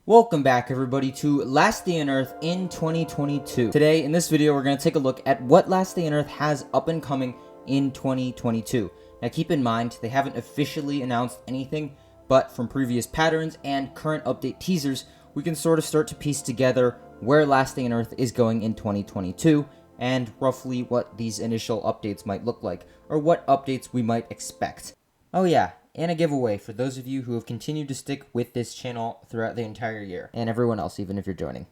Welcome back everybody to Last Day on Earth in 2022. Today in this video we're going to take a look at what Last Day on Earth has up and coming in 2022. Now keep in mind they haven't officially announced anything, but from previous patterns and current update teasers we can sort of start to piece together where Last Day on Earth is going in 2022 and roughly what these initial updates might look like, or what updates we might expect. Oh yeah, and a giveaway for those of you who have continued to stick with this channel throughout the entire year, and everyone else even if you're joining.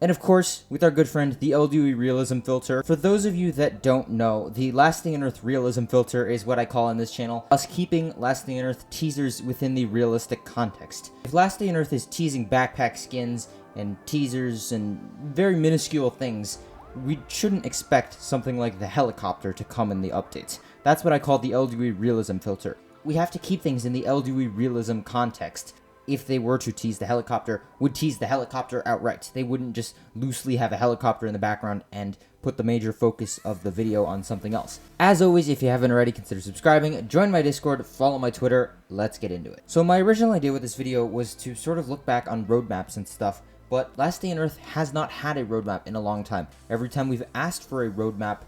And of course, with our good friend, the LDUE Realism Filter. For those of you that don't know, the Last Day on Earth Realism Filter is what I call on this channel us keeping Last Day on Earth teasers within the realistic context. If Last Day on Earth is teasing backpack skins and teasers and very minuscule things, we shouldn't expect something like the helicopter to come in the updates. That's what I call the LDUE Realism Filter. We have to keep things in the LDUE Realism context. If they were to tease the helicopter, would tease the helicopter outright. They wouldn't just loosely have a helicopter in the background and put the major focus of the video on something else. As always, if you haven't already, consider subscribing, join my Discord, follow my Twitter, let's get into it. So my original idea with this video was to sort of look back on roadmaps and stuff, but Last Day on Earth has not had a roadmap in a long time. Every time we've asked for a roadmap,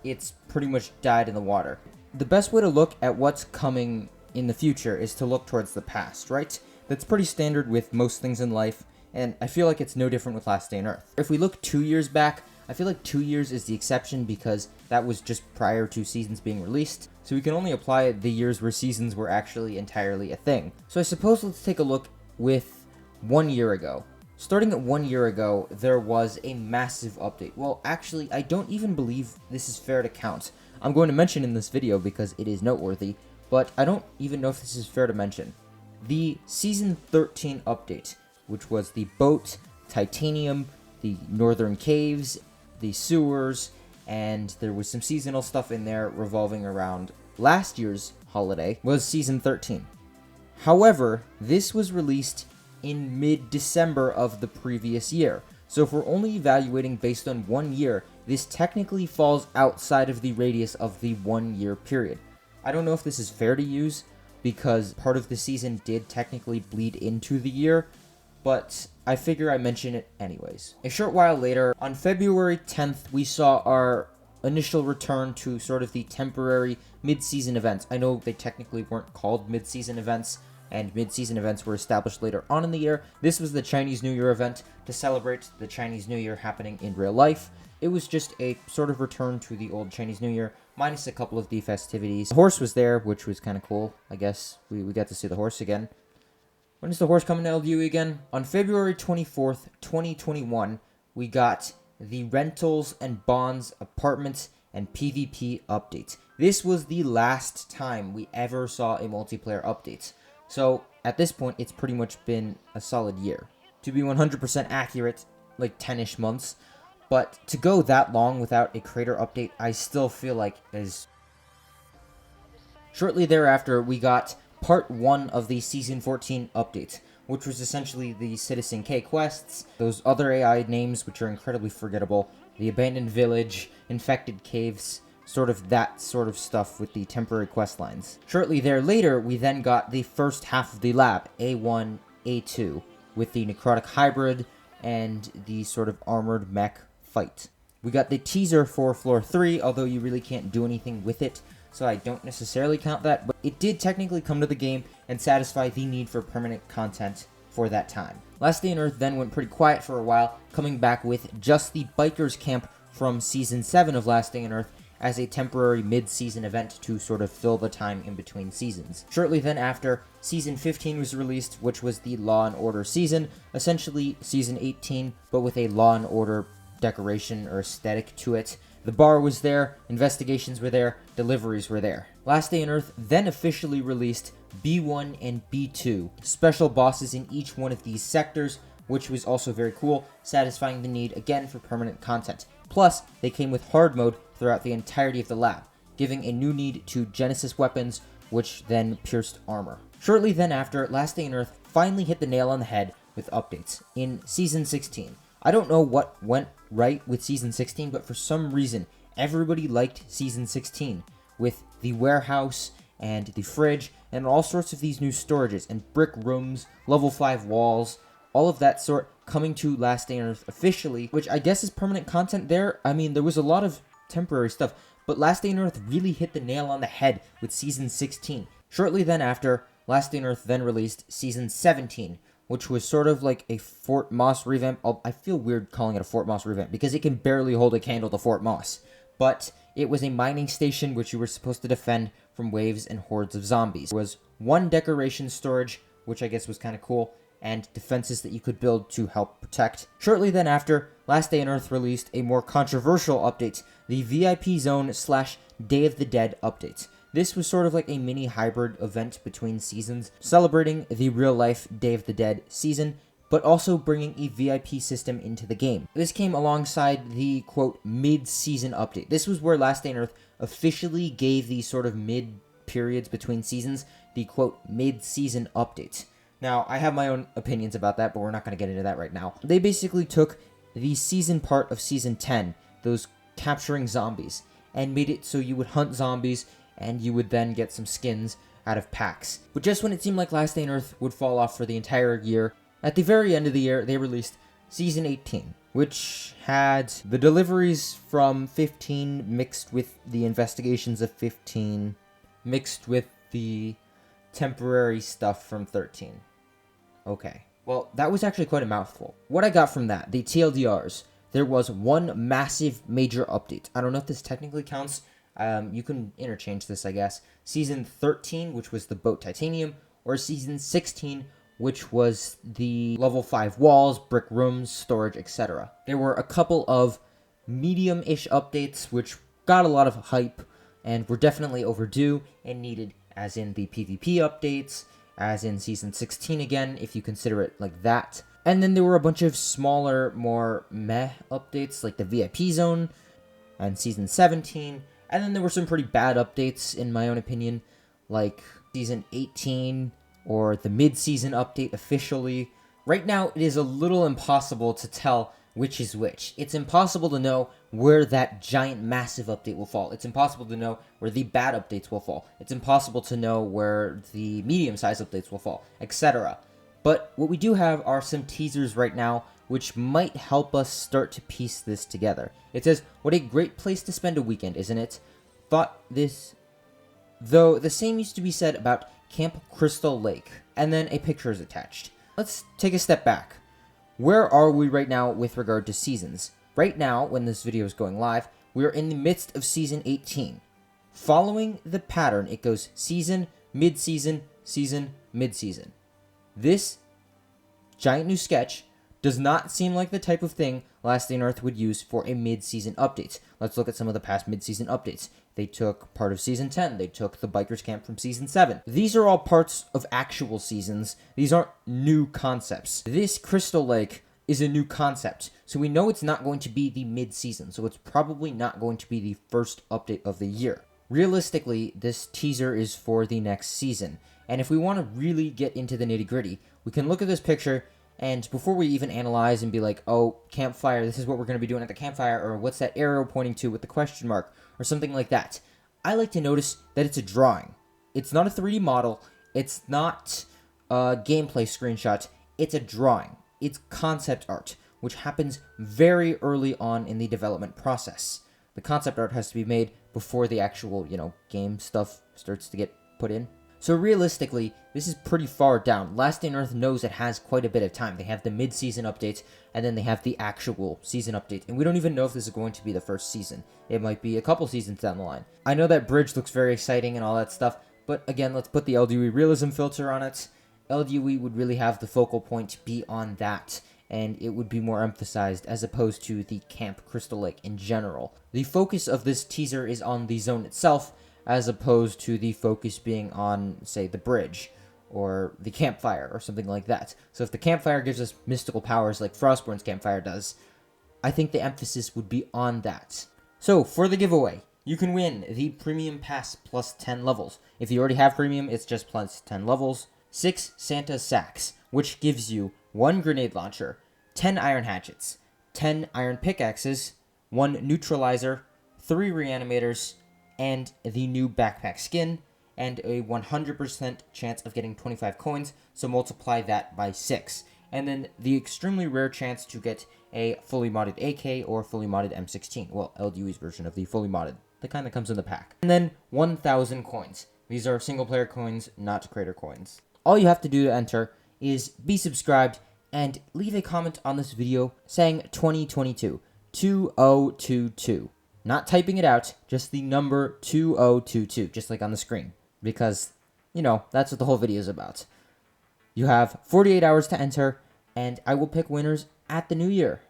it's pretty much died in the water. The best way to look at what's coming in the future is to look towards the past, right? That's pretty standard with most things in life, and I feel like it's no different with Last Day on Earth. If we look 2 years back, I feel like 2 years is the exception because that was just prior to seasons being released, so we can only apply the years where seasons were actually entirely a thing. So I suppose let's take a look with 1 year ago. Starting at 1 year ago, there was a massive update. Well, actually, I don't even believe this is fair to count. I'm going to mention in this video because it is noteworthy, but I don't even know if this is fair to mention. The Season 13 update, which was the boat, titanium, the northern caves, the sewers, and there was some seasonal stuff in there revolving around last year's holiday, was Season 13. However, this was released in mid-December of the previous year. So if we're only evaluating based on 1 year, this technically falls outside of the radius of the 1 year period. I don't know if this is fair to use because part of the season did technically bleed into the year, but I figure I mention it anyways. A short while later, on February 10th, we saw our initial return to sort of the temporary mid-season events. I know they technically weren't called mid-season events, and mid-season events were established later on in the year. This was the Chinese New Year event to celebrate the Chinese New Year happening in real life. It was just a sort of return to the old Chinese New Year, minus a couple of the festivities. The horse was there, which was kind of cool, I guess. We got to see the horse again. When is the horse coming to LDUE again? On February 24th, 2021, we got the Rentals and Bonds, Apartments, and PvP update. This was the last time we ever saw a multiplayer update. So, at this point, it's pretty much been a solid year. To be 100% accurate, like 10-ish months. But to go that long without a creator update, I still feel like is... Shortly thereafter, we got Part 1 of the Season 14 update, which was essentially the Citizen K quests, those other AI names which are incredibly forgettable, the Abandoned Village, Infected Caves, sort of that sort of stuff with the temporary quest lines. Shortly there later, we then got the first half of the lab, A1, A2, with the Necrotic Hybrid and the sort of armored mech fight. We got the teaser for Floor 3, although you really can't do anything with it, so I don't necessarily count that, but it did technically come to the game and satisfy the need for permanent content for that time. Last Day on Earth then went pretty quiet for a while, coming back with just the Bikers Camp from Season 7 of Last Day on Earth as a temporary mid-season event to sort of fill the time in between seasons. Shortly then after, Season 15 was released, which was the Law & Order season, essentially Season 18, but with a Law & Order decoration or aesthetic to it. The bar was there, investigations were there, deliveries were there. Last Day on Earth then officially released B1 and B2, special bosses in each one of these sectors, which was also very cool, satisfying the need again for permanent content. Plus, they came with hard mode throughout the entirety of the lab, giving a new need to Genesis weapons, which then pierced armor. Shortly then after, Last Day on Earth finally hit the nail on the head with updates in Season 16. I don't know what went right with Season 16, but for some reason, everybody liked Season 16, with the warehouse and the fridge, and all sorts of these new storages, and brick rooms, level 5 walls, all of that sort coming to Last Day on Earth officially, which I guess is permanent content there. I mean, there was a lot of temporary stuff, but Last Day on Earth really hit the nail on the head with Season 16. Shortly then after, Last Day on Earth then released Season 17, which was sort of like a Fort Moss revamp. I feel weird calling it a Fort Moss revamp because it can barely hold a candle to Fort Moss. But it was a mining station which you were supposed to defend from waves and hordes of zombies. There was one decoration storage, which I guess was kind of cool, and defenses that you could build to help protect. Shortly then after, Last Day on Earth released a more controversial update, the VIP Zone / Day of the Dead update. This was sort of like a mini hybrid event between seasons, celebrating the real-life Day of the Dead season, but also bringing a VIP system into the game. This came alongside the, quote, mid-season update. This was where Last Day on Earth officially gave the sort of mid-periods between seasons the, quote, mid-season update. Now, I have my own opinions about that, but we're not going to get into that right now. They basically took the season part of Season 10, those capturing zombies, and made it so you would hunt zombies, and you would then get some skins out of packs. But just when it seemed like Last Day on Earth would fall off for the entire year, at the very end of the year, they released Season 18, which had the deliveries from 15 mixed with the investigations of 15, mixed with the temporary stuff from 13. Okay. Well, that was actually quite a mouthful. What I got from that, the TLDRs, there was one massive major update. I don't know if this technically counts. You can interchange this, I guess. Season 13, which was the Boat Titanium, or Season 16, which was the level 5 walls, brick rooms, storage, etc. There were a couple of medium-ish updates, which got a lot of hype, and were definitely overdue and needed, as in the PvP updates, as in Season 16 again, if you consider it like that. And then there were a bunch of smaller, more meh updates, like the VIP Zone, and Season 17, and then there were some pretty bad updates, in my own opinion, like Season 18, or the mid-season update officially. Right now, it is a little impossible to tell which is which. It's impossible to know where that giant, massive update will fall. It's impossible to know where the bad updates will fall. It's impossible to know where the medium-sized updates will fall, etc. But what we do have are some teasers right now, which might help us start to piece this together. It says, "What a great place to spend a weekend, isn't it? Thought this..." Though the same used to be said about Camp Crystal Lake, and then a picture is attached. Let's take a step back. Where are we right now with regard to seasons? Right now, when this video is going live, we are in the midst of Season 18. Following the pattern, it goes season, mid-season, season, mid-season. This giant new sketch does not seem like the type of thing Last Day on Earth would use for a mid-season update. Let's look at some of the past mid-season updates. They took part of Season 10. They took the Bikers Camp from Season 7. These are all parts of actual seasons. These aren't new concepts. This Crystal Lake is a new concept, so we know it's not going to be the mid-season, so it's probably not going to be the first update of the year. Realistically, this teaser is for the next season, and if we want to really get into the nitty-gritty, we can look at this picture, and before we even analyze and be like, oh, campfire, this is what we're going to be doing at the campfire, or what's that arrow pointing to with the question mark, or something like that, I like to notice that it's a drawing. It's not a 3D model, it's not a gameplay screenshot, it's a drawing. It's concept art, which happens very early on in the development process. The concept art has to be made before the actual, game stuff starts to get put in. So realistically, this is pretty far down. Last Day on Earth knows it has quite a bit of time. They have the mid-season update, and then they have the actual season update. And we don't even know if this is going to be the first season. It might be a couple seasons down the line. I know that bridge looks very exciting and all that stuff, but again, let's put the LDUE realism filter on it. LDUE would really have the focal point be on that, and it would be more emphasized as opposed to the Camp Crystal Lake in general. The focus of this teaser is on the zone itself, as opposed to the focus being on, say, the bridge, or the campfire, or something like that. So if the campfire gives us mystical powers like Frostborn's campfire does, I think the emphasis would be on that. So, for the giveaway, you can win the Premium Pass plus 10 levels. If you already have Premium, it's just plus 10 levels. 6 Santa Sacks, which gives you 1 grenade launcher, 10 iron hatchets, 10 iron pickaxes, 1 neutralizer, 3 reanimators, and the new backpack skin, and a 100% chance of getting 25 coins, so multiply that by 6. and then the extremely rare chance to get a fully modded AK or fully modded M16. Well, LDUE's version of the fully modded, the kind that comes in the pack. And then 1,000 coins. These are single player coins, not creator coins. All you have to do to enter is be subscribed and leave a comment on this video saying 2022, 2022. Not typing it out, just the number 2022, just like on the screen. Because, you know, that's what the whole video is about. You have 48 hours to enter, and I will pick winners at the new year.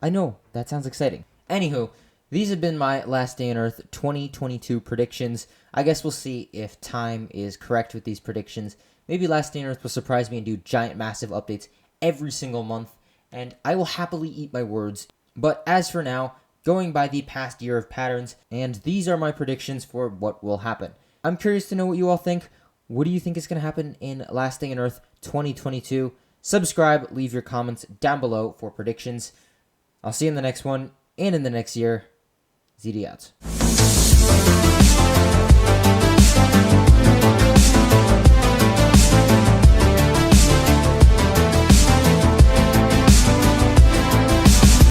I know, that sounds exciting. Anywho, these have been my Last Day on Earth 2022 predictions. I guess we'll see if time is correct with these predictions. Maybe Last Day on Earth will surprise me and do giant, massive updates every single month, and I will happily eat my words. But as for now, going by the past year of patterns, and these are my predictions for what will happen. I'm curious to know what you all think. What do you think is going to happen in Last Day on Earth 2022? Subscribe, leave your comments down below for predictions. I'll see you in the next one, and in the next year. ZD out.